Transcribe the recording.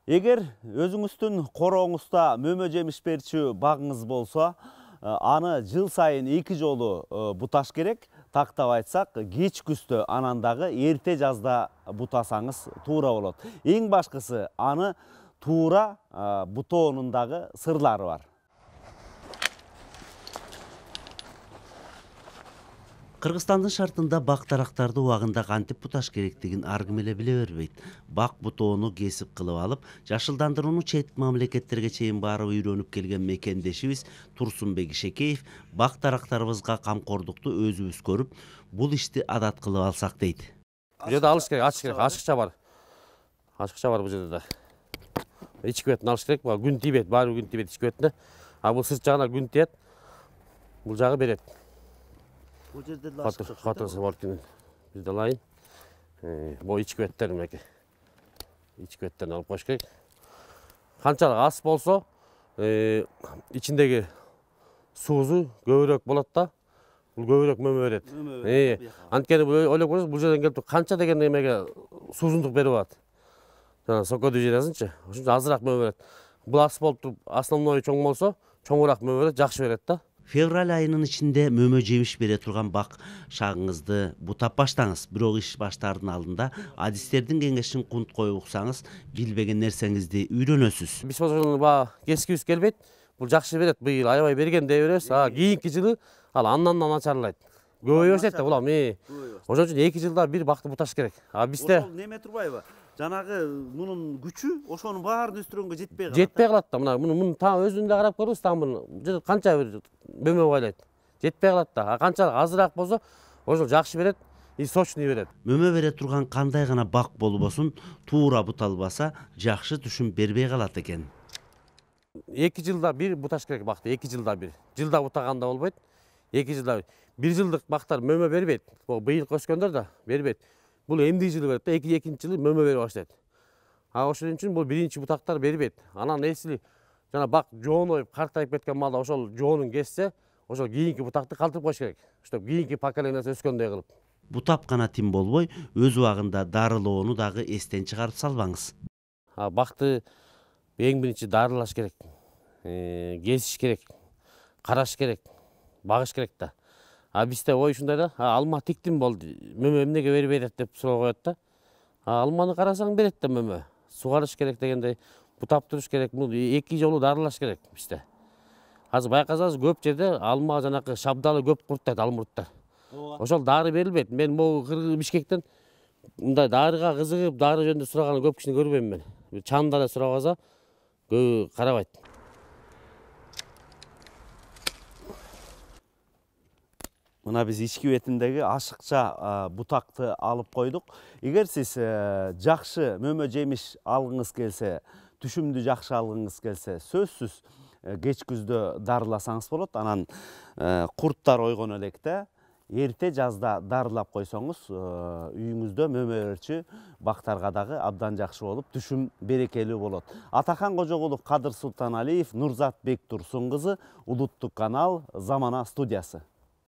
Эгер өзүңүздүн корооңузда мөмө жемиш берчү багыңыз болсо, аны жыл сайын 2 жолу буташ керек. Тактап айтсак, кеч күздө анан дагы эрте жазда бутасаңыз туура болот. Эң башкысы аны туура бутоонун дагы сырлары бар. Кыргызстандын шартында бак дарактарды убагында кантип буташ керектигин ар ким эле биле бербейт. Бак бутоону кесип кылып алып, жашылдандырууну чет мамлекеттерге чейин барып үйрөнүп келген мекендешибиз Турсунбек Ишекеев бак дарактарыбызга камкордукту өзүбүз көрүп, бул ишти адат кылып алсак дейт. Бул жерде алыш керек, ачыш керек, ашыкча бар. Ашыкча бар бул жерде да. Ички бетин алыш керек, күн тийбейт, баары күн тийбейт ички бетине. А бул сырт жагына күн тиет. Бул жагы берет. Бул жерде Катырсы бар екен. Бизде лайын. Бу ички беттер мынакей. Ички беттерин алып коюш керек. Канчалык ас болсо, ичиндеги суузу көбүрөөк болот да. Бул көбүрөөк мөмө берет. Анткени бул ойлоп көрсөңүз, бул жерден келип канча деген эмеге суузундук берип алат. Жана соко движениясынчы. Ошончо азыраак мөмө берет. Бул ас болуп туруп, основной чоң болсо, чоңураак мөмө берет, жакшы берет да. Февраль айынын ичинде мөмө жемиш бере турган бак шагыңызды бутап баштаңыз. Бирок иш баштаардын алдында адистердин кеңешин кунт коюп уксаңыз, билбеген нерсеңизди үйрөнөсүз. Биз ошону кескибиз келбейт. Бул жакшы берет. Быйыл аябай берген дей беребиз. Кийинки жылы ал андан начарлайт. Көбөйө баштайт да булам. Ошон үчүн 2 жылда бир бакты буташ керек. Бизде Ошол неме турбайбы? Жанагы мунун күчү ошонун баарын өстүргөнгө жетпей калат. жетпей калат да. Мунун та өзүн да карап көрүңүз, та канча бир мөмө байлайт. Жетпей калат да. Канчалык азыраак болсо, ошол жакшы берет, сочный берет. Мөмө бере турган кандай гана бак болбосун, туура буталбаса, жакшы түшүм бербей калат экен. 2 жылда бир буташ керек бакты, 2 жылда бир. Жылда бутаганда болбойт. 2 жылда бир. 1 жылдык бактар мөмө бербейт. Быйыл өскөндөр да бербейт. Бул эмди жылы берет да, экинчи жылы мөмө бере баштайт. Ошон үчүн бул биринчи бутактар бербейт. Анан эсли жана бак жооноюп, картайып кеткен маалда ошол жоонун кессе, ошол кийинки бутакты калтырып коюш керек. Чтоб кийинки поколениясы өскөндөй кылып. Бутап гана тим болбой, өз убагында дарылоону дагы эстен чыгарып салбаңыз. Бакты эң биринчи дарылаш керек. Кесиш керек. Караш керек. Багыш керек да. Бизде ой ушундай да, алма тиктим болду, мөмө эмнеге бербейт деп суроо коет да. Алманы карасаң берет да мөмө. Сугарыш керек дегендей, бутап туруш керек. Бул 2 жолу дарылаш керек бизде. Азыр байкасаңыз көп жерде алма жанакы шабдалы көп курттайт алмурттар. Ошол дары берилбейт. Мен могу Бишкектен мындай дарыга кызыгып, дары жөнүндө сураган көп кишини көрбөйм мен. Чанда эле сурап алса, көбү карабайт. Мына биз ички бетиндеги ашыкча бутакты алып койдук. Эгер сиз жакшы мөмө жемиш алгыңыз келсе, түшүмдү жакшы алгыңыз келсе, сөзсүз кеч күздө дарыласаңыз болот. Анан курттар ойгон электе эрте жазда дарылап койсоңуз, үйүңүздө мөмө берчү бактарга дагы абдан жакшы болуп, түшүм берекелүү болот. Атахан Кожогулов, Кадыр Султаналиев, Нурзат Бектурсун кызы, Улуттук канал, Замана студиясы.